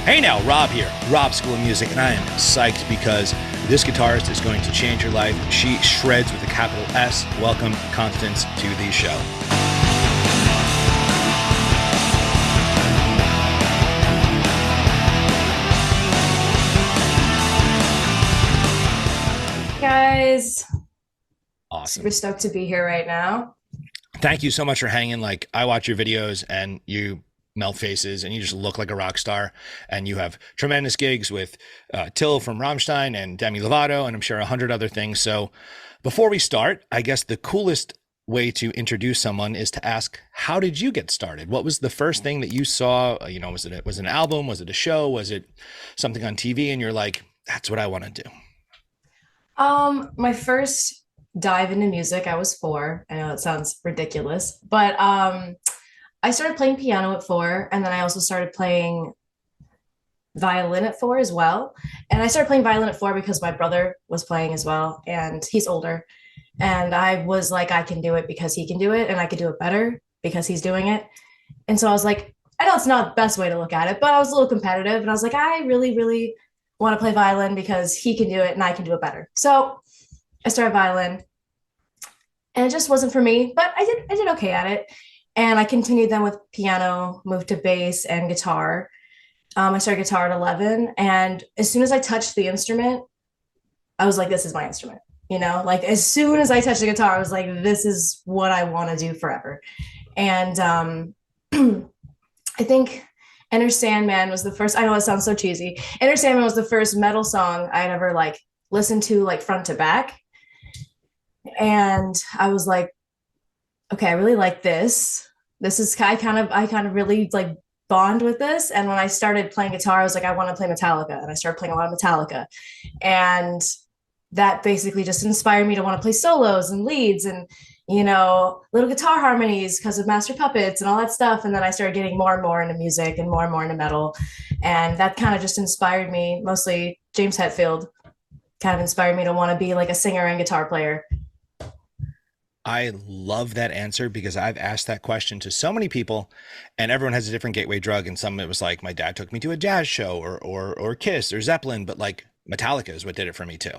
Hey now, Rob here, Rob School of Music, and I am psyched because this guitarist is going to change your life. She shreds with a capital S. Welcome, Constance, to the show. Guys, Awesome. super stoked to be here right now. Thank you so much for hanging. Like, I watch your videos and you melt faces and you just look like a rock star, and you have tremendous gigs with Till from Rammstein and Demi Lovato, and I'm sure 100 other things. So before we start, I guess the coolest way to introduce someone is to ask, how did you get started? What was the first thing that you saw? Was it an album? Was it a show? Was it something on TV? And you're like, that's what I want to do. My first dive into music, I was 4. I know it sounds ridiculous, but I started playing piano at 4, and then I also started playing violin at 4 as well. And I started playing violin at 4 because my brother was playing as well, and he's older. And I was like, I can do it because he can do it, and I could do it better because he's doing it. And so I was like, I know it's not the best way to look at it, but I was a little competitive, and I was like, I really, really want to play violin because he can do it and I can do it better. So I started violin, and it just wasn't for me, but I did okay at it. And I continued then with piano, moved to bass and guitar. I started guitar at 11, and as soon as I touched the instrument, I was like, this is my instrument. Like as soon as I touched the guitar, I was like, this is what I want to do forever. And I think Enter Sandman was the first. I know it sounds so cheesy. Enter Sandman was the first metal song I'd ever like listened to like front to back. And I was like, okay, I really like this. This is I kind of really like bond with this. And when I started playing guitar, I was like, I want to play Metallica. And I started playing a lot of Metallica. And that basically just inspired me to want to play solos and leads and little guitar harmonies because of Master Puppets and all that stuff. And then I started getting more and more into music and more into metal. And that kind of just inspired me, mostly James Hetfield kind of inspired me to want to be like a singer and guitar player. I love that answer because I've asked that question to so many people, and everyone has a different gateway drug. And some it was like my dad took me to a jazz show or Kiss or Zeppelin, but like Metallica is what did it for me too.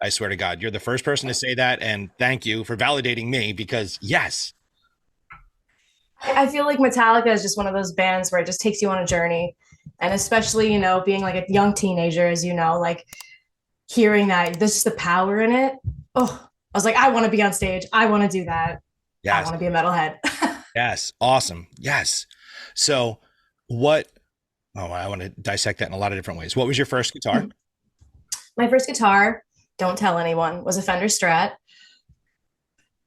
I swear to God, you're the first person to say that, and thank you for validating me because yes. I feel like Metallica is just one of those bands where it just takes you on a journey. And especially, being like a young teenager, as like hearing that, there's just the power in it. Oh, I was like, I want to be on stage. I want to do that. I Yes. want to be a metalhead. Yes. Awesome. Yes. So what, oh, I want to dissect that in a lot of different ways. What was your first guitar? My first guitar, don't tell anyone, was a Fender Strat,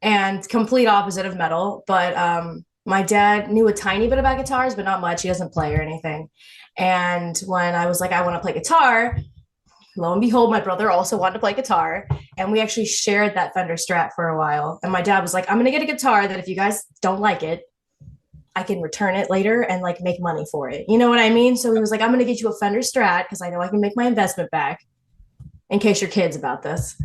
and complete opposite of metal. But my dad knew a tiny bit about guitars, but not much. He doesn't play or anything. And when I was like, I want to play guitar, lo and behold, my brother also wanted to play guitar. And we actually shared that Fender Strat for a while. And my dad was like, I'm going to get a guitar that if you guys don't like it, I can return it later and like make money for it. You know what I mean? So he was like, I'm going to get you a Fender Strat because I know I can make my investment back in case your kid's about this.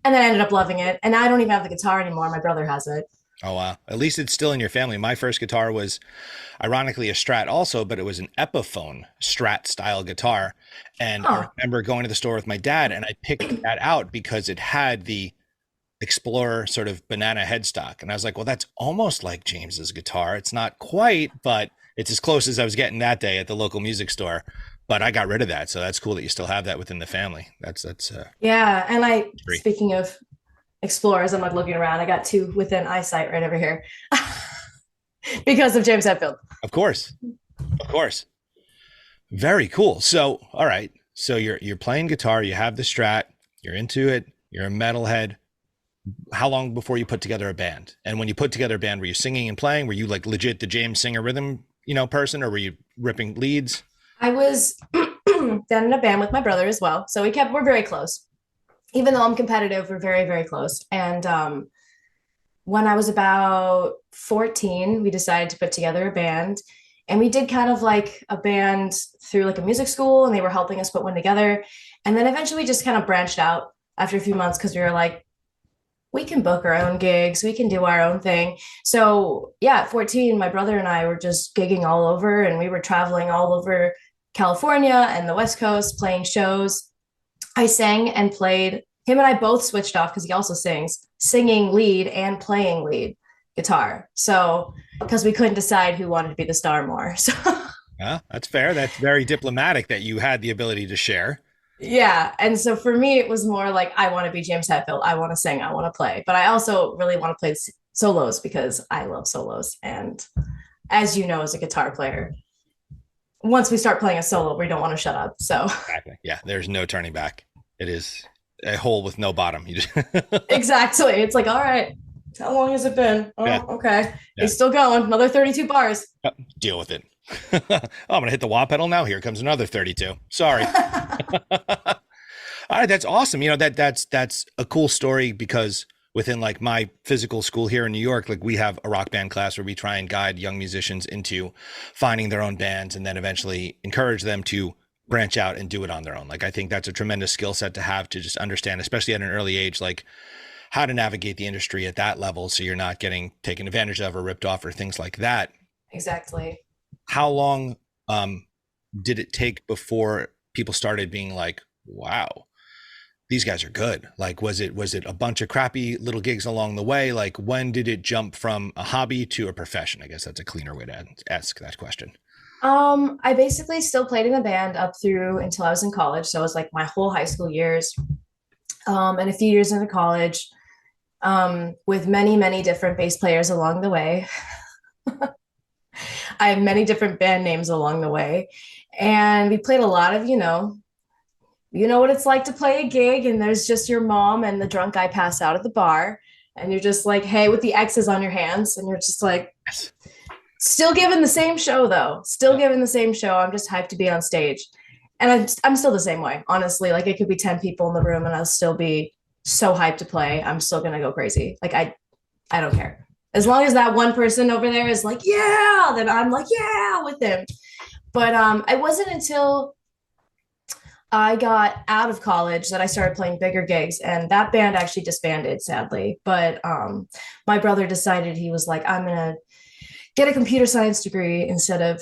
And then I ended up loving it. And I don't even have the guitar anymore. My brother has it. Oh, wow. At least it's still in your family. My first guitar was ironically a Strat also, but it was an Epiphone Strat style guitar. And I remember going to the store with my dad, and I picked that out because it had the Explorer sort of banana headstock. And I was like, well, that's almost like James's guitar. It's not quite, but it's as close as I was getting that day at the local music store. But I got rid of that. So that's cool that you still have that within the family. That's Yeah. And great. speaking of Explorers, I'm like looking around. I got 2 within eyesight right over here because of James Hetfield. Of course. Of course. Very cool. So, all right. So you're playing guitar, you have the Strat, you're into it, you're a metalhead. How long before you put together a band? And when you put together a band, were you singing and playing? Were you like legit the James singer rhythm, person, or were you ripping leads? I was done in a band with my brother as well. So we're very close. Even though I'm competitive, we're very, very close. And when I was about 14, we decided to put together a band. And we did kind of like a band through like a music school, and they were helping us put one together. And then eventually just kind of branched out after a few months because we were like, we can book our own gigs, we can do our own thing. So yeah, at 14, my brother and I were just gigging all over, and we were traveling all over California and the West Coast playing shows. I sang and played. Him and I both switched off because he also sings, singing lead and playing lead guitar. So, because we couldn't decide who wanted to be the star more. So, Yeah, that's fair. That's very diplomatic that you had the ability to share. yeah. And so for me, it was more like, I want to be James Hetfield. I want to sing. I want to play. But I also really want to play solos because I love solos. And as you know, as a guitar player, once we start playing a solo, we don't want to shut up. So, Exactly. Yeah, there's no turning back. It is a hole with no bottom. You just exactly. It's like, all right, how long has it been? Oh, yeah, okay. yeah. It's still going. Another 32 bars. Deal with it. Oh, I'm gonna hit the wah pedal now. Here comes another 32. Sorry. All right, that's awesome. You know, that's a cool story because within like my physical school here in New York, like we have a rock band class where we try and guide young musicians into finding their own bands and then eventually encourage them to branch out and do it on their own. Like I think that's a tremendous skill set to have, to just understand, especially at an early age, like how to navigate the industry at that level so you're not getting taken advantage of or ripped off or things like that. Exactly. How long did it take before people started being like, wow, these guys are good? Like, was it a bunch of crappy little gigs along the way? Like, when did it jump from a hobby to a profession? I guess that's a cleaner way to ask that question. I basically still played in a band up through until I was in college. So it was like my whole high school years, and a few years into college, with many, many different bass players along the way. I had many different band names along the way. And we played a lot of, you know what it's like to play a gig and there's just your mom and the drunk guy pass out at the bar and you're just like, hey, with the X's on your hands, and you're just like, Yes. still giving the same show though. Still giving the same show. I'm just hyped to be on stage. And I'm still the same way, honestly. Like it could be 10 people in the room and I'll still be so hyped to play. I'm still gonna go crazy. Like I don't care. As long as that one person over there is like, yeah, then I'm like, yeah, with them. But it wasn't until I got out of college that I started playing bigger gigs, and that band actually disbanded, sadly. But my brother decided, he was like, I'm gonna get a computer science degree instead of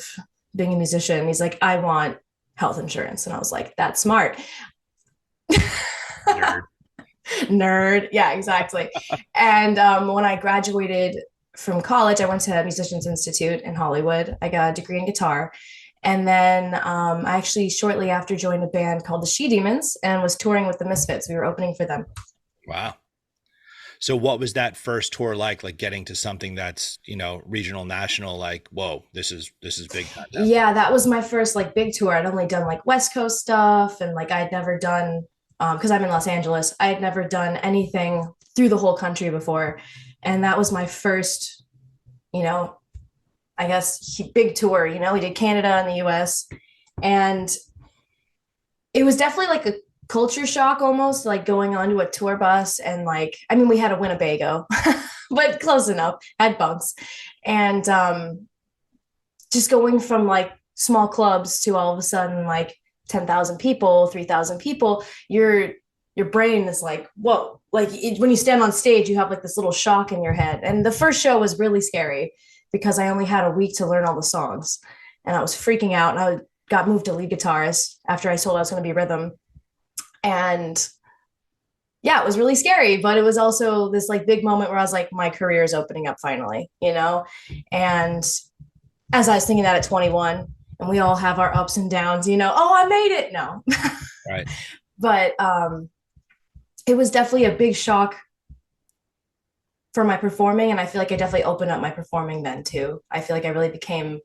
being a musician. He's like, I want health insurance, and I was like, that's smart. Nerd. Nerd. Yeah, exactly. And when I graduated from college, I went to Musicians Institute in Hollywood. I got a degree in guitar. And then I actually shortly after joined a band called the She Demons and was touring with the Misfits. We were opening for them. Wow. So what was that first tour like getting to something that's, regional, national, like, whoa, this is big time now. Yeah, that was my first like big tour. I'd only done like West Coast stuff, and like I'd never done, because I'm in Los Angeles, I had never done anything through the whole country before. And that was my first, I guess big tour. We did Canada and the US. And it was definitely like a culture shock almost, like going onto a tour bus. And like, I mean, we had a Winnebago, but close enough, had bunks. And just going from like small clubs to all of a sudden like 10,000 people, 3,000 people, your brain is like, whoa. Like when you stand on stage, you have like this little shock in your head. And the first show was really scary because I only had a week to learn all the songs, and I was freaking out. And I got moved to lead guitarist after I told I was going to be rhythm. And yeah, it was really scary, but it was also this like big moment where I was like, my career is opening up finally, And as I was thinking that at 21, and we all have our ups and downs, oh, I made it. No. Right. But it was definitely a big shock for my performing. And I feel like I definitely opened up my performing then too. I feel like I really became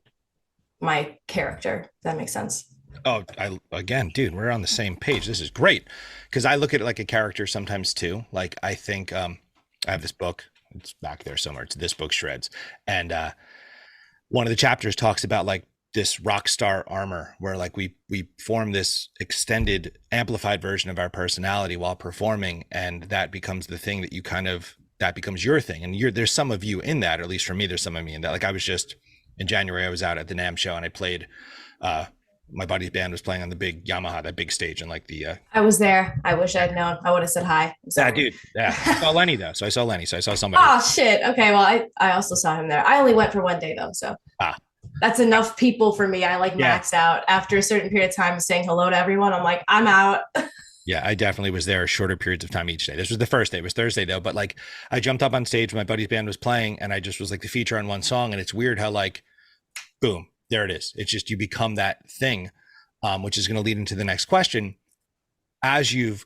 my character. If that makes sense. Oh, again, dude, we're on the same page. This is great. Cause I look at it like a character sometimes too. Like I think, I have this book, it's back there somewhere. It's This Book Shreds. And, one of the chapters talks about like this rock star armor where like we form this extended amplified version of our personality while performing. And that becomes the thing that becomes your thing. And there's some of you in that, or at least for me, there's some of me in that. Like I was just in January, I was out at the NAMM show and I played, my buddy's band was playing on the big Yamaha, that big stage, and like I was there. I wish I'd known. I would have said hi. Yeah, dude. Yeah. I saw Lenny though. So I saw Lenny. So I saw somebody. Oh shit. Okay. Well, I also saw him there. I only went for one day though. So. That's enough people for me. I like Yeah. max out after a certain period of time of saying hello to everyone. I'm like, I'm out. Yeah, I definitely was there shorter periods of time each day. This was the first day. It was Thursday though, but like I jumped up on stage, my buddy's band was playing, and I just was like the feature on one song. And it's weird how like, boom, there it is. It's just you become that thing, which is going to lead into the next question. As you've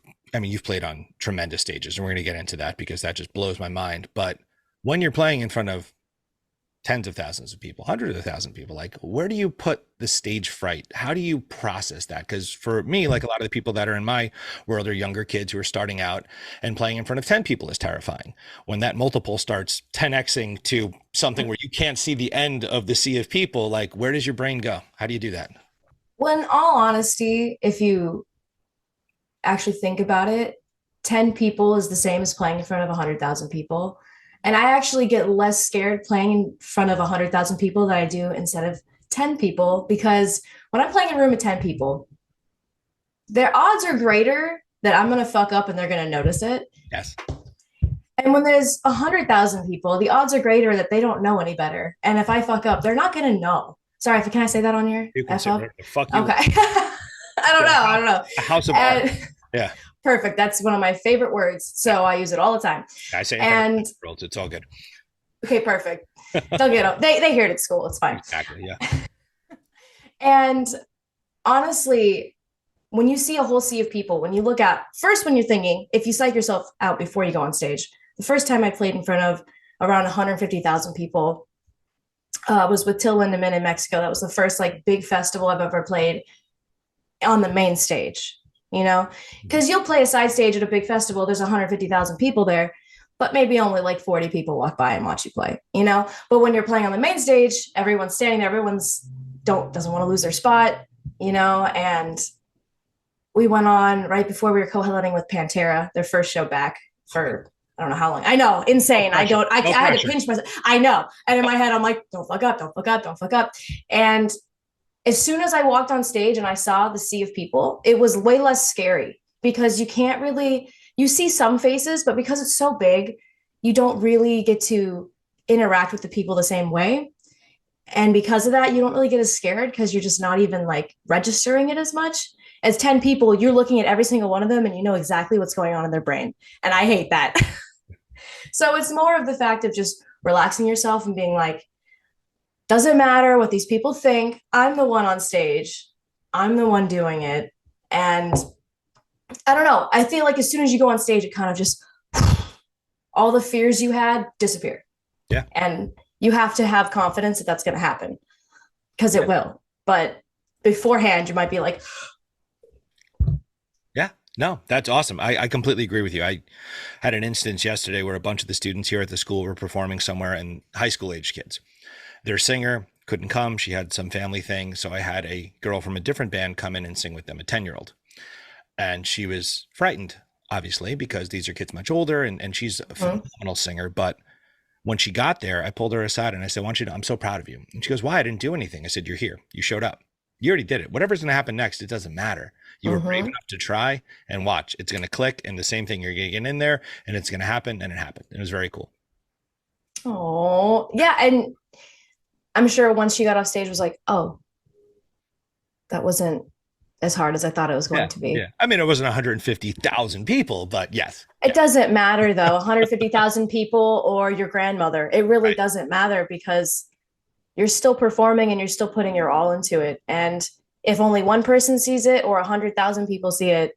played on tremendous stages, and we're going to get into that because that just blows my mind. But when you're playing in front of tens of thousands of people, hundreds of thousands of people, like where do you put the stage fright? How do you process that? Because for me, like a lot of the people that are in my world are younger kids who are starting out, and playing in front of 10 people is terrifying. When that multiple starts 10xing to something where you can't see the end of the sea of people, like where does your brain go? How do you do that? Well, in all honesty, if you actually think about it, 10 people is the same as playing in front of 100,000 people. And I actually get less scared playing in front of 100,000 people than I do instead of 10 people, because when I'm playing in a room of 10 people, their odds are greater that I'm going to fuck up and they're going to notice it. Yes. And when there's 100,000 people, the odds are greater that they don't know any better. And if I fuck up, they're not going to know. Sorry, can I say that on your You can F say up? whatever the fuck you Okay. want. I don't know. A house of art. Yeah. Perfect. That's one of my favorite words. So I use it all the time. I say And worlds. It's all good. okay, perfect. They'll get it. They hear it at school. It's fine. Exactly. Yeah. And honestly, when you see a whole sea of people, when you look at first, when you're thinking, if you psych yourself out before you go on stage, the first time I played in front of around 150,000 people was with Till Lindemann in Mexico. That was the first like big festival I've ever played on the main stage, you know, because you'll play a side stage at a big festival. There's 150,000 people there, but maybe only like 40 people walk by and watch you play, you know. But when you're playing on the main stage, everyone's standing there. Everyone's doesn't want to lose their spot, you know. And we went on right before we were co-headlining with Pantera, their first show back for I don't know how long. I know, insane. I had to pinch myself. I know. And in my head, I'm like, don't fuck up, don't fuck up, don't fuck up. And as soon as I walked on stage and I saw the sea of people, it was way less scary because you can't really, you see some faces, but because it's so big, you don't really get to interact with the people the same way. And because of that, you don't really get as scared because you're just not even like registering it as much. As 10 people, you're looking at every single one of them and you know exactly what's going on in their brain. And I hate that. So it's more of the fact of just relaxing yourself and being like, doesn't matter what these people think. I'm the one on stage. I'm the one doing it. And I don't know. I feel like as soon as you go on stage, it kind of just, all the fears you had disappear. Yeah. And you have to have confidence that that's going to happen because it will. But beforehand, you might be like, yeah, no, that's awesome. I completely agree with you. I had an instance yesterday where a bunch of the students here at the school were performing somewhere, and high school age kids. Their singer couldn't come. She had some family thing. So I had a girl from a different band come in and sing with them, a 10-year-old. And she was frightened, obviously, because these are kids much older, and she's a phenomenal singer. But when she got there, I pulled her aside and I said, I want you to, I'm so proud of you. And she goes, why? I didn't do anything. I said, you're here. You showed up. You already did it. Whatever's going to happen next, it doesn't matter. You were brave enough to try, and watch. It's going to click, and the same thing, you're going to get in there and it's going to happen, and it happened. It was very cool. Oh, yeah. And I'm sure once she got off stage, was like, oh, that wasn't as hard as I thought it was going to be. Yeah. I mean, it wasn't 150,000 people, but yes. It doesn't matter though, 150,000 people or your grandmother. It really doesn't matter because you're still performing and you're still putting your all into it. And if only one person sees it or 100,000 people see it,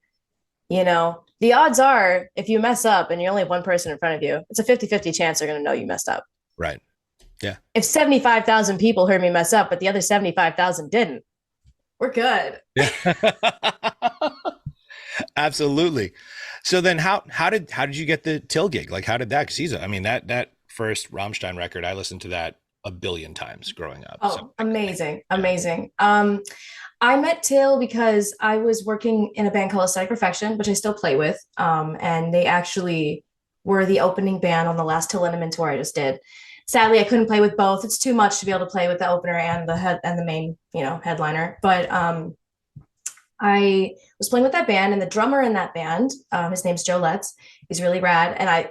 you know, the odds are if you mess up and you only have one person in front of you, it's a 50-50 chance they're going to know you messed up. Right. Yeah. If 75,000 people heard me mess up, but the other 75,000 didn't, we're good. Yeah. Absolutely. So then how did you get the Till gig? Like, how did that? Cause that first Rammstein record, I listened to that a billion times growing up. Oh, so. Amazing. I met Till because I was working in a band called Aesthetic Perfection, which I still play with. And they actually were the opening band on the last Till Lindemann tour I just did. Sadly, I couldn't play with both. It's too much to be able to play with the opener and the main, headliner. But I was playing with that band, and the drummer in that band, his name's Joe Letts. He's really rad. And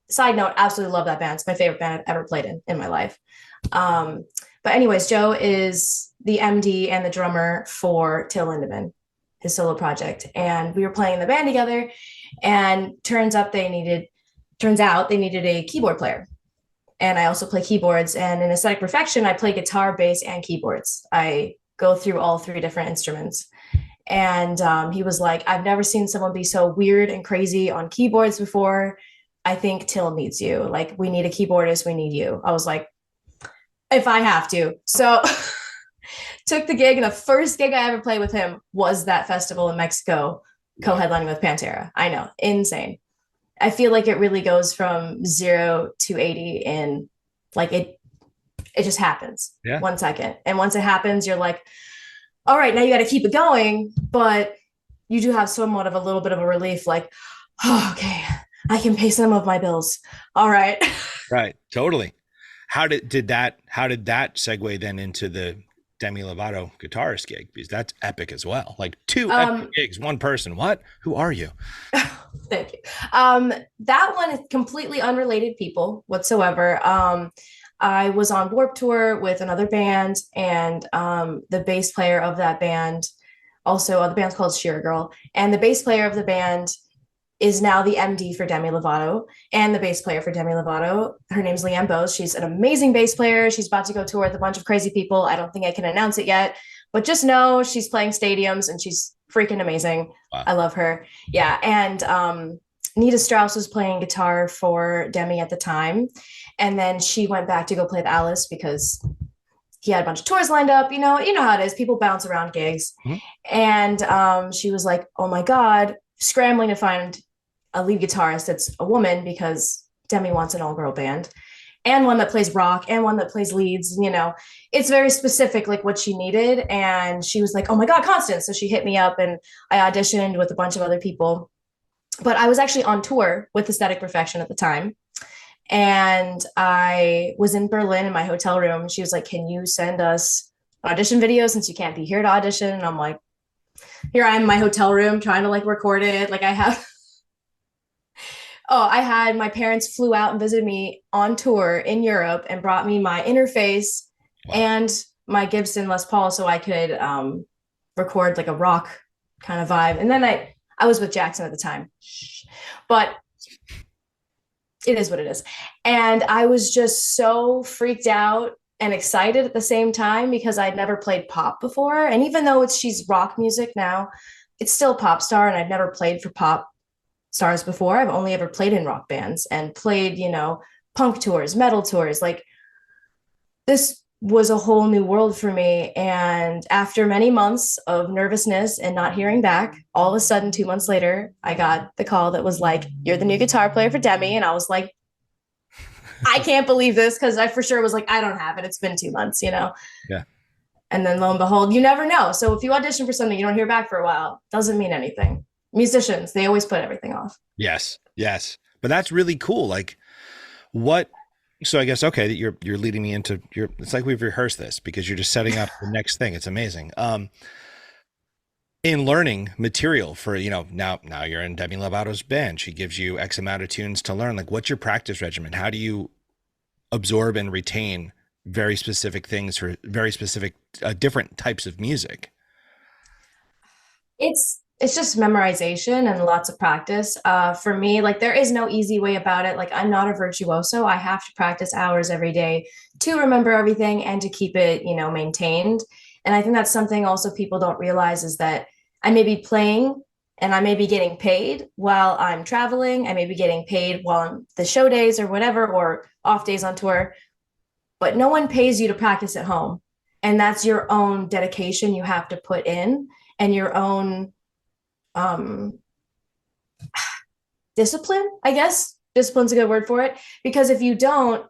side note, absolutely love that band. It's my favorite band I've ever played in my life. But anyways, Joe is the MD and the drummer for Till Lindemann, his solo project. And we were playing in the band together, and turns out they needed a keyboard player. And I also play keyboards. And in Aesthetic Perfection, I play guitar, bass, and keyboards. I go through all three different instruments. And he was like, I've never seen someone be so weird and crazy on keyboards before. I think Till needs you. Like, we need a keyboardist. We need you. I was like, if I have to. So took the gig. And the first gig I ever played with him was that festival in Mexico, co-headlining with Pantera. I know, insane. I feel like it really goes from 0 to 80 in like it just happens. Yeah. 1 second. And once it happens, you're like, all right, now you got to keep it going. But you do have somewhat of a little bit of a relief, like, oh, okay, I can pay some of my bills. All right. Right. Totally. How did that segue then into the Demi Lovato guitarist gig? Because that's epic as well. Like two epic gigs, one person. What? Who are you? Thank you. That one is completely unrelated people whatsoever. I was on Warped Tour with another band, and the bass player of that band, also the band's called Sheer Girl, and the bass player of the band is now the MD for Demi Lovato and the bass player for Demi Lovato. Her name's Leanne Bose. She's an amazing bass player. She's about to go tour with a bunch of crazy people. I don't think I can announce it yet, but just know she's playing stadiums and she's freaking amazing. Wow. I love her. Yeah. And Nita Strauss was playing guitar for Demi at the time. And then she went back to go play with Alice because he had a bunch of tours lined up. You know how it is. People bounce around gigs. Mm-hmm. And she was like, oh my God, scrambling to find a lead guitarist that's a woman because Demi wants an all-girl band and one that plays rock and one that plays leads. It's very specific, like what she needed. And she was like, oh my God, Constance. So she hit me up and I auditioned with a bunch of other people, but I was actually on tour with Aesthetic Perfection at the time. And I was in Berlin in my hotel room. She was like, can you send us audition videos since you can't be here to audition? And I'm like, here I am in my hotel room trying to like record it. Like I had my parents flew out and visited me on tour in Europe and brought me my interface and my Gibson Les Paul so I could record like a rock kind of vibe. And then I was with Jackson at the time, but it is what it is. And I was just so freaked out and excited at the same time because I'd never played pop before. And even though she's rock music now, it's still pop star. And I've never played for pop stars before. I've only ever played in rock bands and played, punk tours, metal tours. Like this was a whole new world for me. And after many months of nervousness and not hearing back, all of a sudden, 2 months later, I got the call that was like, you're the new guitar player for Demi. And I was like, I can't believe this because I for sure was like, I don't have it. It's been 2 months, Yeah. And then lo and behold, you never know. So if you audition for something, you don't hear back for a while, doesn't mean anything. Musicians, they always put everything off. Yes. But that's really cool. Like what? So I guess, okay, that you're leading me into it's like we've rehearsed this because you're just setting up the next thing. It's amazing. In learning material for, now you're in Demi Lovato's band. She gives you X amount of tunes to learn. Like, what's your practice regimen? How do you absorb and retain very specific things for very specific, different types of music? It's just memorization and lots of practice. For me, like there is no easy way about it. Like I'm not a virtuoso. I have to practice hours every day to remember everything and to keep it, maintained. And I think that's something also people don't realize is that I may be playing and I may be getting paid while I'm traveling. I may be getting paid while I'm the show days or whatever, or off days on tour, but no one pays you to practice at home. And that's your own dedication you have to put in and your own discipline, I guess. Discipline's a good word for it. Because if you don't,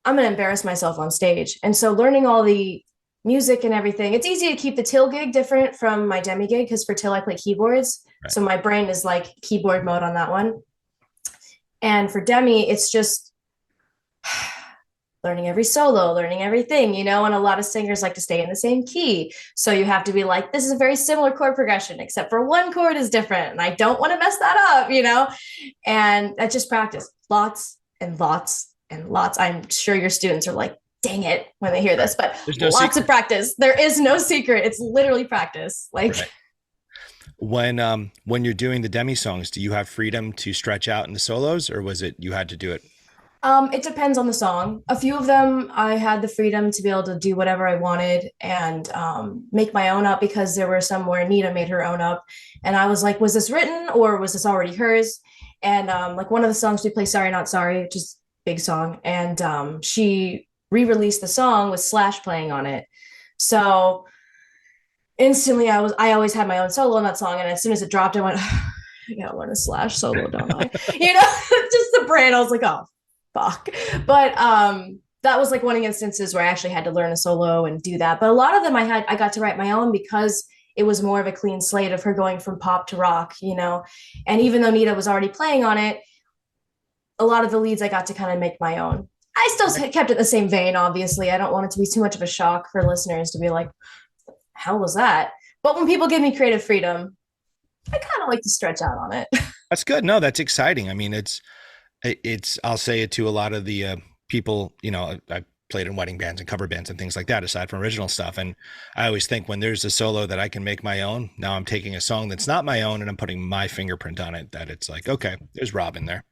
I'm going to embarrass myself on stage. And so learning all the music and everything, it's easy to keep the Till gig different from my Demi gig because for Till I play keyboards. Right. So my brain is like keyboard mode on that one. And for Demi, it's just learning every solo, learning everything, and a lot of singers like to stay in the same key. So you have to be like, this is a very similar chord progression, except for one chord is different. And I don't want to mess that up, and that's just practice. Lots and lots and lots. I'm sure your students are like, dang it when they hear Right. this, but There's no lots of secret. practice. There is no secret. It's literally practice. Like, Right. When you're doing the Demi songs, do you have freedom to stretch out in the solos, or was it you had to do it? it depends on the song. A few of them, I had the freedom to be able to do whatever I wanted and make my own up because there were some where Nita made her own up. And I was like, was this written or was this already hers? And like one of the songs we play, Sorry Not Sorry, which is a big song. And she re-released the song with Slash playing on it. So instantly I always had my own solo on that song. And as soon as it dropped, I went, I gotta learn a Slash solo, don't I? Just the brain. I was like, oh, fuck. But that was like one of the instances where I actually had to learn a solo and do that. But a lot of them I got to write my own because it was more of a clean slate of her going from pop to rock, And even though Nita was already playing on it, a lot of the leads I got to kind of make my own. I still kept it the same vein, obviously. I don't want it to be too much of a shock for listeners to be like, hell was that? But when people give me creative freedom, I kind of like to stretch out on it. That's good. No, that's exciting. I mean, it's I'll say it to a lot of the people, I played in wedding bands and cover bands and things like that aside from original stuff, and I always think when there's a solo that I can make my own, now I'm taking a song that's not my own and I'm putting my fingerprint on it, that it's like, okay, there's Rob in there.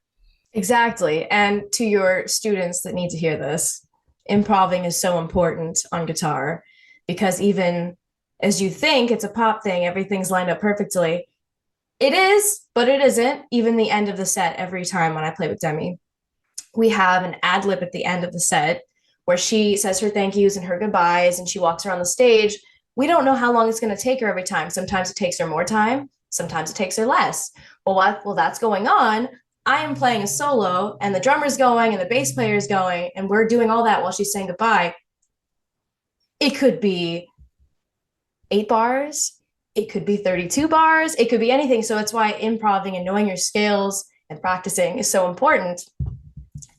Exactly. And to your students that need to hear this, improving is so important on guitar because even as you think it's a pop thing, everything's lined up perfectly. It is, but it isn't. Even the end of the set, every time when I play with Demi, we have an ad lib at the end of the set where she says her thank yous and her goodbyes and she walks around the stage. We don't know how long it's going to take her every time. Sometimes it takes her more time, sometimes it takes her less. Well, while that's going on, I am playing a solo and the drummer's going and the bass player's going, and we're doing all that while she's saying goodbye. It could be 8 bars, it could be 32 bars, it could be anything. So that's why improving and knowing your scales and practicing is so important.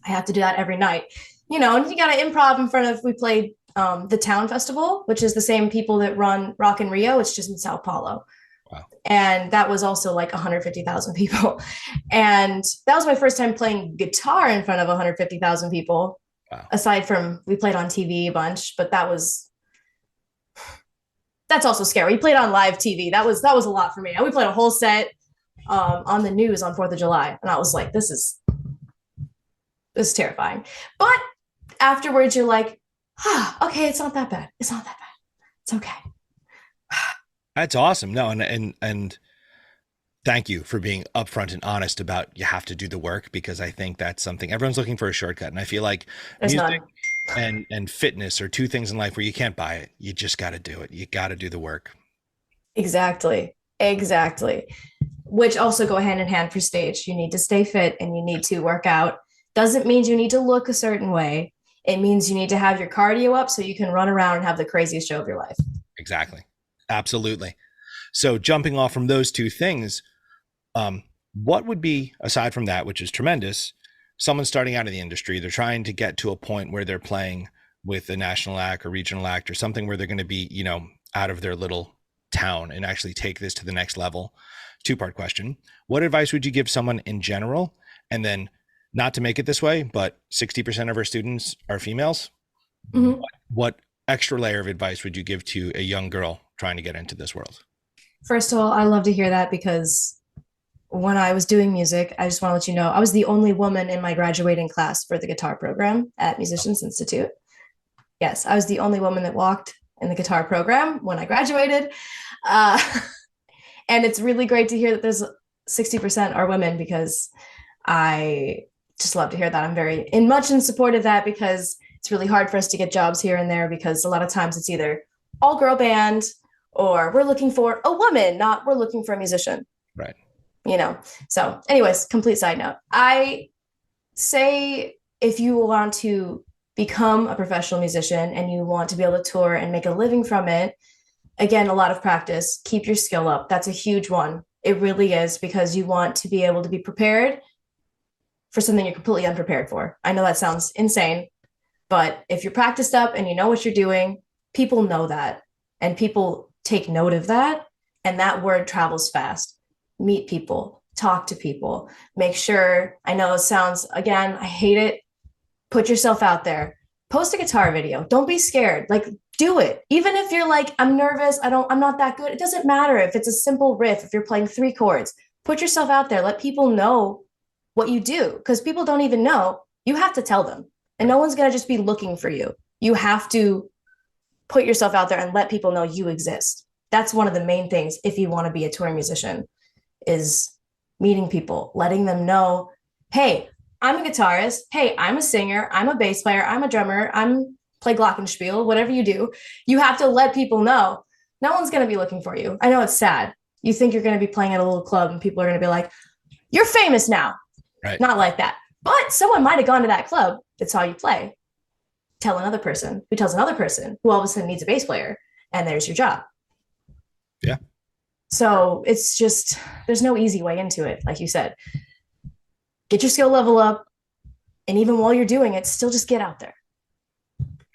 I have to do that every night. And you got to improv in front of, we played the Town Festival, which is the same people that run Rock in Rio. It's just in Sao Paulo. Wow. And that was also like 150,000 people. And that was my first time playing guitar in front of 150,000 people. Wow. Aside from we played on TV a bunch, but that's also scary. We played on live TV. That was a lot for me. And we played a whole set on the news on 4th of July. And I was like, this is terrifying. But afterwards, you're like, okay, it's not that bad. It's not that bad. It's okay. That's awesome. No, and thank you for being upfront and honest about you have to do the work, because I think that's something everyone's looking for, a shortcut. And I feel like There's music none. and fitness are two things in life where you can't buy it. You just got to do it. You got to do the work. Exactly. Which also go hand in hand for stage. You need to stay fit and you need to work out. Doesn't mean you need to look a certain way. It means you need to have your cardio up so you can run around and have the craziest show of your life. Exactly. Absolutely. So jumping off from those two things, what would be, aside from that, which is tremendous, someone starting out in the industry, they're trying to get to a point where they're playing with a national act or regional act or something where they're going to be, out of their little town and actually take this to the next level. Two-part question. What advice would you give someone in general? And then, not to make it this way, but 60% of our students are females. Mm-hmm. What extra layer of advice would you give to a young girl trying to get into this world? First of all, I love to hear that because when I was doing music, I just want to let you know, I was the only woman in my graduating class for the guitar program at Musicians Institute. Yes, I was the only woman that walked in the guitar program when I graduated. And it's really great to hear that there's 60% are women, because I just love to hear that. I'm very much in support of that, because it's really hard for us to get jobs here and there, because a lot of times it's either all girl band or we're looking for a woman, not we're looking for a musician. Right. So anyways, complete side note. I say if you want to become a professional musician and you want to be able to tour and make a living from it, again, a lot of practice, keep your skill up. That's a huge one. It really is, because you want to be able to be prepared for something you're completely unprepared for. I know that sounds insane, but if you're practiced up and you know what you're doing, people know that and people take note of that. And that word travels fast. Meet people, talk to people, make sure, I know it sounds, again, I hate it. Put yourself out there. post a guitar video. Don't be scared. Like, do it. Even if you're like, I'm nervous, I'm not that good. It doesn't matter if it's a simple riff, if you're playing 3 chords. Put yourself out there. Let people know what you do, because people don't even know. You have to tell them. And no one's going to just be looking for you. You have to put yourself out there and let people know you exist. That's one of the main things if you want to be a touring musician, is meeting people, letting them know, hey, I'm a guitarist. Hey, I'm a singer. I'm a bass player. I'm a drummer. I'm play glockenspiel, whatever you do. You have to let people know. No one's going to be looking for you. I know it's sad. You think you're going to be playing at a little club and people are going to be like, you're famous now. Right. Not like that. But someone might have gone to that club that saw you play. Tell another person who tells another person who all of a sudden needs a bass player. And there's your job. Yeah. So it's just, there's no easy way into it. Like you said, get your skill level up. And even while you're doing it, still just get out there.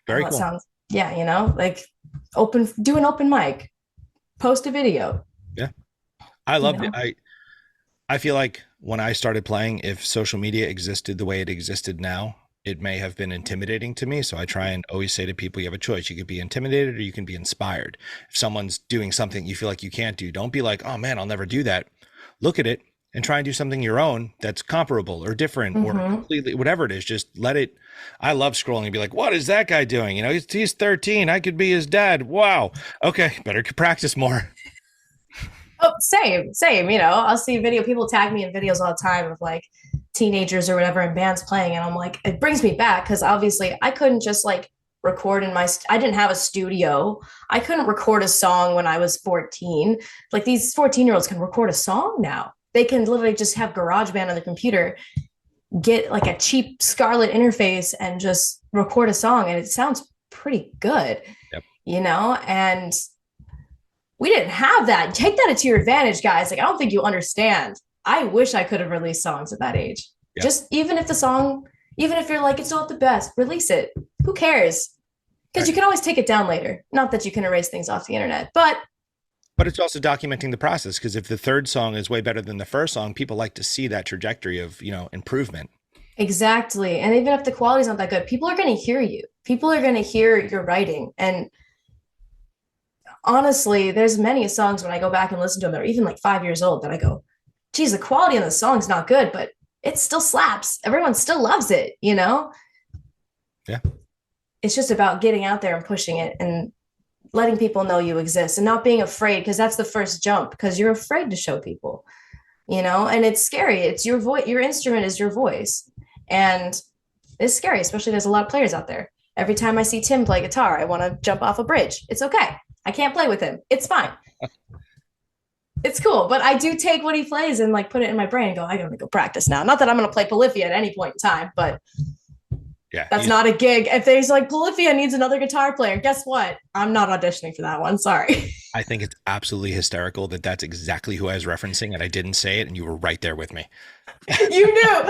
Very cool. Sounds, yeah, you know, like do an open mic, post a video. Yeah. I loved it. I feel like when I started playing, if social media existed the way it existed now, it may have been intimidating to me. So I try and always say to people, you have a choice. You could be intimidated or you can be inspired. If someone's doing something you feel like you can't do, don't be like, oh man, I'll never do that. Look at it and try and do something your own that's comparable or different or completely, whatever it is. Just let it. I love scrolling and be like, what is that guy doing? You know, he's 13. I could be his dad. Wow. Okay. Better practice more. Oh, same. You know, I'll see video. People tag me in videos all the time of like teenagers or whatever in bands playing. And I'm like, it brings me back because obviously I couldn't just like record I didn't have a studio. I couldn't record a song when I was 14. Like these 14-year-olds can record a song now. They can literally just have GarageBand on the computer, get like a cheap Scarlett interface and just record a song. And it sounds pretty good, you know? And we didn't have that. Take that to your advantage, guys. Like, I don't think you understand. I wish I could have released songs at that age. Just even if you're like, it's not the best, release it. Who cares? Because you can always take it down later. Not that you can erase things off the internet, but it's also documenting the process. Because if the third song is way better than the first song, people like to see that trajectory of, you know, improvement. Exactly. And even if the quality's not that good, people are going to hear you. People are going to hear your writing. And honestly, there's many songs when I go back and listen to them that are even like 5 years old that I go, geez, the quality of the song's not good, but it still slaps. Everyone still loves it, you know? Yeah. It's just about getting out there and pushing it and letting people know you exist and not being afraid, because that's the first jump, because you're afraid to show people, you know, and it's scary. It's your voice. Your instrument is your voice. And it's scary, especially there's a lot of players out there. Every time I see Tim play guitar, I want to jump off a bridge. It's okay. I can't play with him. It's fine. It's cool. But I do take what he plays and like put it in my brain and go, I gotta go practice now. Not that I'm going to play Polyphia at any point in time, but yeah, that's not a gig. If there's like Polyphia needs another guitar player, guess what? I'm not auditioning for that one. Sorry. I think it's absolutely hysterical that that's exactly who I was referencing and I didn't say it and you were right there with me. You knew,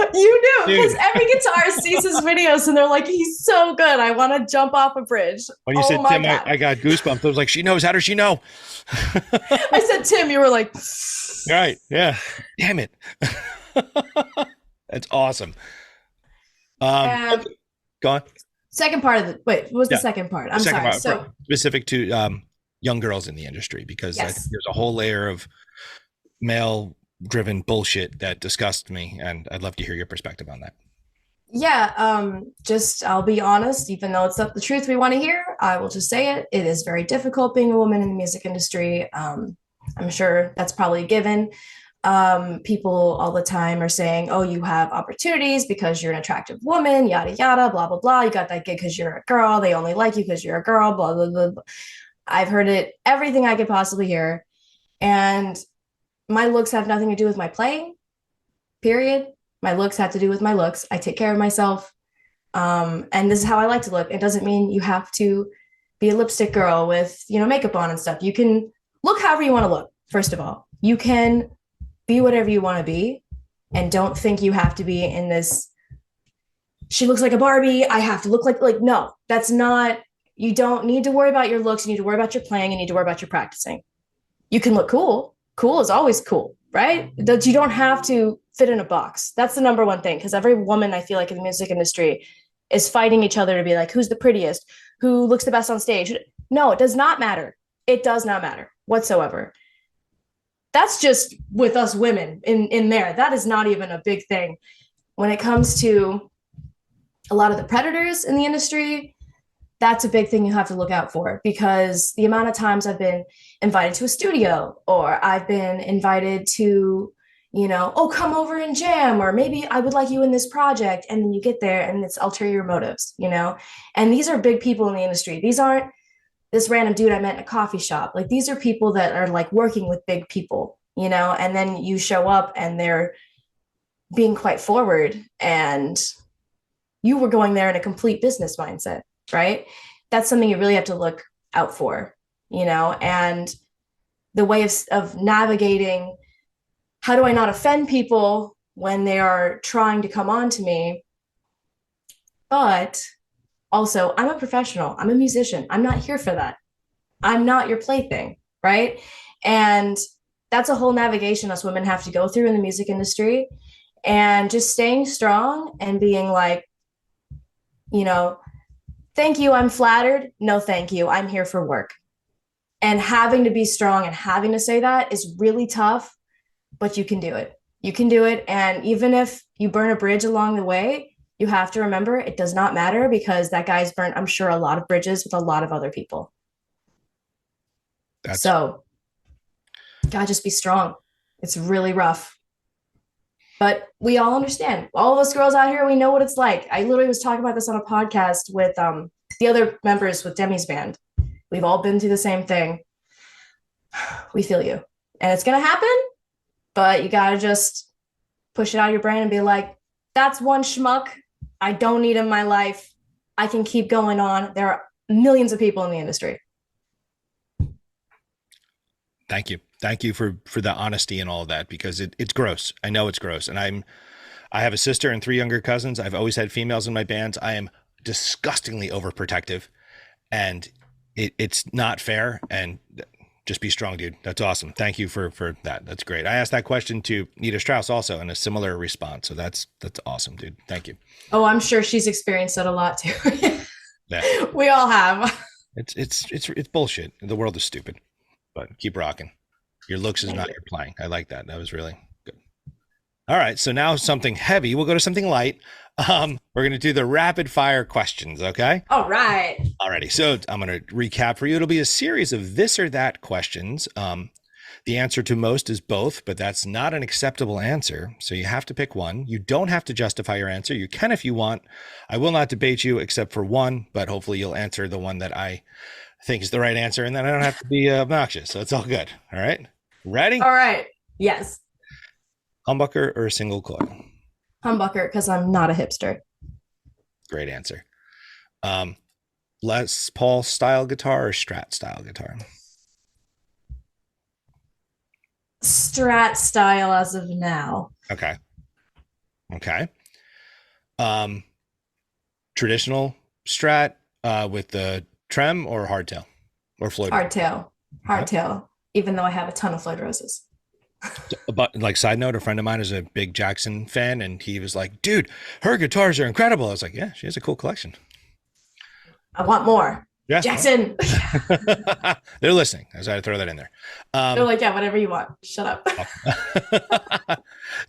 because every guarist sees his videos and they're like, he's so good. I want to jump off a bridge. When you said Tim, I got goosebumps. I was like, she knows. How does she know? I said Tim, you were like, right. Yeah. Damn it. That's awesome. Go on. Second part of what was the second part? I'm sorry. So specific to young girls in the industry, because I think there's a whole layer of male driven bullshit that disgusts me, and I'd love to hear your perspective on that. Yeah, I'll be honest, even though it's not the truth we want to hear, I will just say it. It is very difficult being a woman in the music industry. I'm sure that's probably a given. People all the time are saying, oh, you have opportunities because you're an attractive woman, yada, yada, blah, blah, blah. You got that gig because you're a girl. They only like you because you're a girl, blah, blah, blah, blah. I've heard it, everything I could possibly hear. And my looks have nothing to do with my playing, period. My looks have to do with my looks. I take care of myself. And this is how I like to look. It doesn't mean you have to be a lipstick girl with, makeup on and stuff. You can look however you want to look, first of all. You can be whatever you want to be, and don't think you have to be in this, she looks like a Barbie, I have to look like, no, that's not, you don't need to worry about your looks. You need to worry about your playing. You need to worry about your practicing. You can look cool. Cool is always cool, right? That you don't have to fit in a box. That's the number one thing, because every woman I feel like in the music industry is fighting each other to be like, who's the prettiest, who looks the best on stage. No, it does not matter. It does not matter whatsoever. That's just with us women in there. That is not even a big thing. When it comes to a lot of the predators in the industry, that's a big thing you have to look out for, because the amount of times I've been invited to a studio, or I've been invited to, oh, come over and jam, or maybe I would like you in this project. And then you get there and it's ulterior motives, and these are big people in the industry. These aren't this random dude I met in a coffee shop. Like, these are people that are like working with big people, and then you show up and they're being quite forward, and you were going there in a complete business mindset, right? That's something you really have to look out for, and the way of navigating, how do I not offend people when they are trying to come on to me? But also, I'm a professional. I'm a musician. I'm not here for that. I'm not your plaything, right? And that's a whole navigation us women have to go through in the music industry. And just staying strong and being like, thank you, I'm flattered. No, thank you. I'm here for work. And having to be strong and having to say that is really tough, but you can do it. You can do it. And even if you burn a bridge along the way, you have to remember it does not matter, because that guy's burnt, I'm sure, a lot of bridges with a lot of other people. So gotta just be strong. It's really rough, but we all understand. All of us girls out here, we know what it's like. I literally was talking about this on a podcast with the other members with Demi's band. We've all been through the same thing. We feel you. And it's going to happen, but you got to just push it out of your brain and be like, that's one schmuck I don't need in my life. I can keep going on. There are millions of people in the industry. Thank you. Thank you for the honesty and all of that, because it's gross. I know it's gross. And I have a sister and 3 younger cousins. I've always had females in my bands. I am disgustingly overprotective, and it's not fair. And just be strong, dude. That's awesome. Thank you for that. That's great. I asked that question to Nita Strauss also, and a similar response. So that's awesome, dude. Thank you. Oh, I'm sure she's experienced that a lot too. Yeah. We all have. It's bullshit. The world is stupid, but keep rocking. Your looks is not your playing. I like that. That was really good. All right. So now something heavy. We'll go to something light. We're going to do the rapid fire questions. Okay. All right. Alrighty. So I'm going to recap for you. It'll be a series of this or that questions. The answer to most is both, but that's not an acceptable answer. So you have to pick one. You don't have to justify your answer. You can if you want. I will not debate you except for one, but hopefully you'll answer the one that I think is the right answer, and then I don't have to be obnoxious. So it's all good. All right. Ready? All right. Yes. Humbucker or single coil? Humbucker, because I'm not a hipster. Great answer. Les Paul style guitar or Strat style guitar? Strat style as of now. Okay. Traditional Strat with the trem, or hardtail, or Floyd? Hardtail. Even though I have a ton of Floyd Roses. But like, side note, a friend of mine is a big Jackson fan, and he was like, dude, her guitars are incredible. I was like, yeah, she has a cool collection. I want more. Yeah. Jackson. They're listening. I decided to throw that in there. They're like, yeah, whatever you want. Shut up.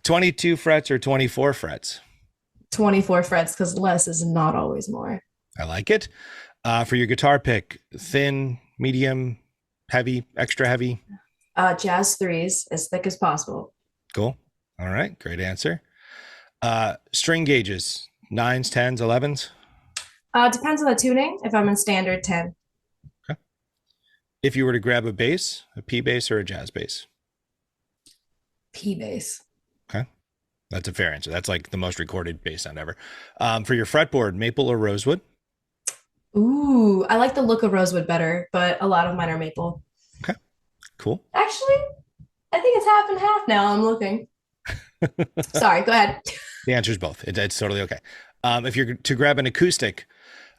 22 frets or 24 frets? 24 frets, because less is not always more. I like it. For your guitar pick, thin, medium, heavy, extra heavy? Jazz 3s, as thick as possible. Cool. All right. Great answer. String gauges, 9s, 10s, 11s? Depends on the tuning. If I'm in standard, 10. Okay. If you were to grab a bass, a P bass or a jazz bass? P bass. Okay. That's a fair answer. That's like the most recorded bass sound ever. For your fretboard, maple or rosewood? Ooh, I like the look of rosewood better, but a lot of mine are maple. Okay. Cool. Actually, I think it's half and half now. I'm looking. Sorry, go ahead. The answer is both. It's totally okay. If you're to grab an acoustic,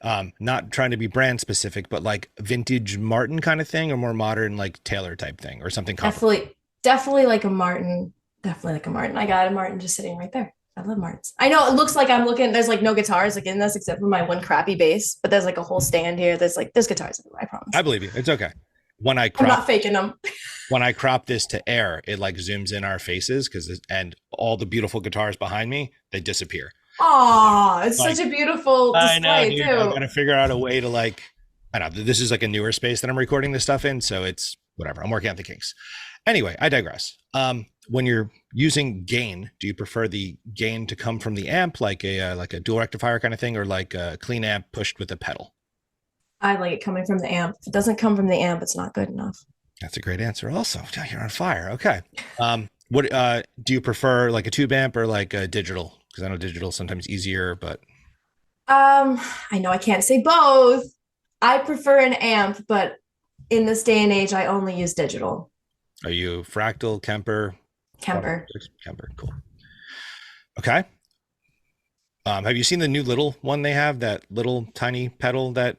not trying to be brand specific, but like vintage Martin kind of thing, or more modern, like Taylor type thing, or something comparable? Definitely like a Martin. Definitely like a Martin. I got a Martin just sitting right there. I love Martins. I know it looks like I'm looking. There's like no guitars like in this except for my one crappy bass, but there's like a whole stand here. There's guitars everywhere. I promise. I believe you. It's okay. When I I'm crop not faking them. when I crop this to air, it like zooms in our faces and all the beautiful guitars behind me, they disappear. Oh, it's Like, such a beautiful I know, display dude. I too. gotta figure out a way to like. I don't know. This is like a newer space that I'm recording this stuff in, so it's whatever. I'm working out the kinks. Anyway, I digress. When you're using gain, do you prefer the gain to come from the amp, like a dual rectifier kind of thing, or like a clean amp pushed with a pedal? I like it coming from the amp. If it doesn't come from the amp, it's not good enough. That's a great answer. Also, you're on fire. Okay. What do you prefer, like a tube amp or like a digital? Because I know digital is sometimes easier, but I know I can't say both. I prefer an amp, but in this day and age, I only use digital. are you Fractal, Kemper? Kemper. Kemper, cool. Okay. Have you seen the new little one they have? That little tiny pedal that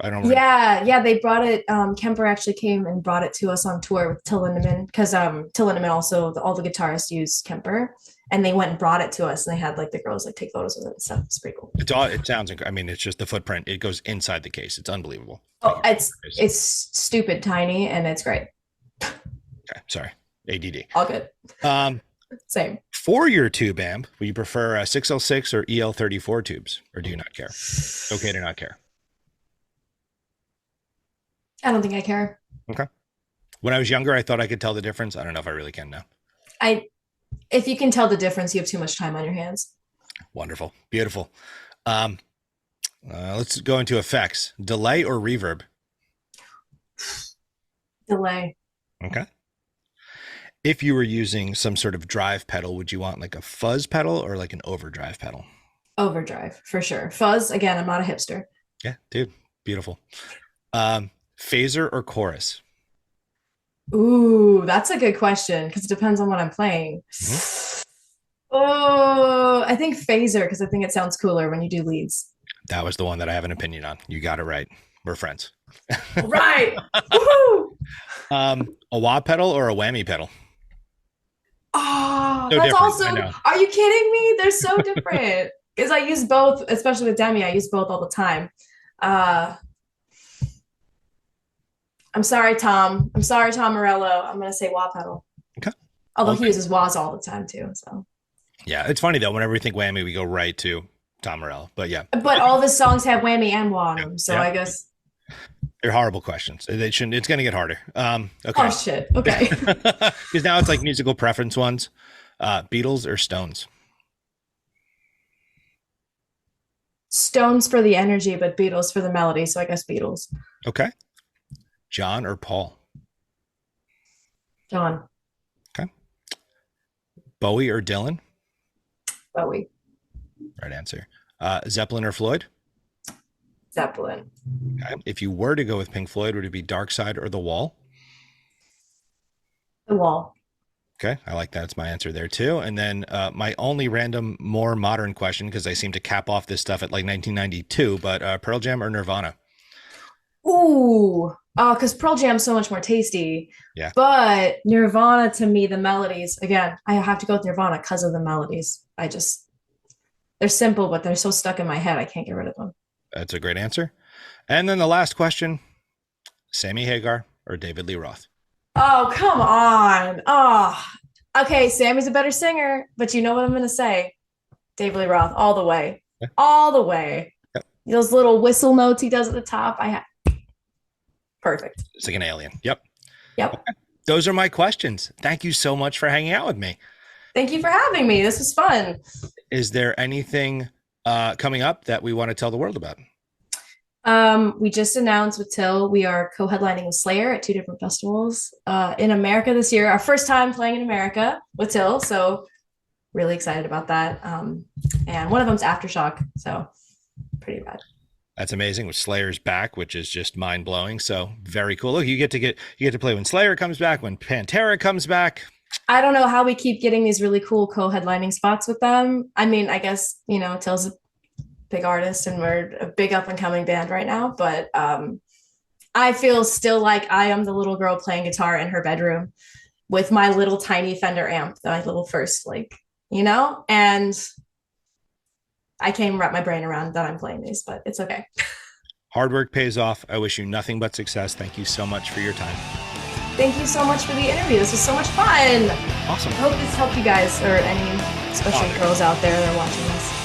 I don't know. Yeah, they brought it. Kemper actually came and brought it to us on tour with Till Lindemann because Till Lindemann also all the guitarists use Kemper, and they went and brought it to us, and they had like the girls like take photos with it and stuff. It's pretty cool. It sounds. I mean, it's just the footprint. It goes inside the case. It's unbelievable. Oh, it's stupid tiny, and it's great. Okay, sorry, ADD. All good. Same. For your tube amp, will you prefer a 6L6 or EL34 tubes, or do you not care? It's okay to not care. I don't think I care. Okay. When I was younger, I thought I could tell the difference. I don't know if I really can now. If you can tell the difference, you have too much time on your hands. Wonderful, beautiful. Let's go into effects. Delay or reverb? Delay. Okay. If you were using some sort of drive pedal, would you want like a fuzz pedal or like an overdrive pedal? Overdrive for sure. Fuzz, again, I'm not a hipster. Yeah, dude, beautiful. Phaser or chorus? Ooh, that's a good question because it depends on what I'm playing. Mm-hmm. Oh, I think phaser because I think it sounds cooler when you do leads. That was the one that I have an opinion on. You got it right. We're friends. Right. Woohoo! A wah pedal or a whammy pedal? Oh, so that's also. Are you kidding me? They're so different because I use both, especially with Demi. I use both all the time. I'm sorry, Tom. I'm sorry, Tom Morello. I'm gonna say wah pedal. Okay. Although he uses wahs all the time too. So. Yeah, it's funny though. Whenever we think whammy, we go right to Tom Morello. But yeah. But all of his songs have whammy and wah on them, so I guess. They're horrible questions. They shouldn't. It's going to get harder. Okay. Oh shit. Okay. Because now it's like musical preference ones. Beatles or Stones? Stones for the energy, but Beatles for the melody. So I guess Beatles. Okay. John or Paul? John. Okay. Bowie or Dylan? Bowie. Right answer. Zeppelin or Floyd? Zeppelin. Okay. If you were to go with Pink Floyd, would it be Dark Side or The Wall? The Wall. Okay, I like that. It's my answer there too. And then my only random, more modern question, because I seem to cap off this stuff at like 1992, but Pearl Jam or Nirvana? Ooh, because Pearl Jam's so much more tasty. Yeah. But Nirvana, to me, the melodies, again, I have to go with Nirvana because of the melodies. They're simple, but they're so stuck in my head, I can't get rid of them. That's a great answer. And then the last question, Sammy Hagar or David Lee Roth? Oh, come on. Oh, okay. Sammy's a better singer, but you know what I'm going to say? David Lee Roth, all the way. Yeah. All the way. Yep. Those little whistle notes he does at the top. Perfect. It's like an alien. Yep. Okay. Those are my questions. Thank you so much for hanging out with me. Thank you for having me. This was fun. Is there anything coming up that we want to tell the world about? We just announced with Till we are co-headlining with Slayer at 2 different festivals in America this year. Our first time playing in America with Till, so really excited about that. And one of them's Aftershock, so pretty rad. That's amazing. With Slayer's back, which is just mind blowing. So very cool. Look, you get to play when Slayer comes back, when Pantera comes back. I don't know how we keep getting these really cool co-headlining spots with them. I mean, I guess, Till's a big artist and we're a big up and coming band right now, but I feel still like I am the little girl playing guitar in her bedroom with my little tiny Fender amp, my little first you know? And I can't even wrap my brain around that I'm playing these, but it's okay. Hard work pays off. I wish you nothing but success. Thank you so much for your time. Thank you so much for the interview. This was so much fun. Awesome. I hope this helped you guys, or any especially girls out there that are watching this.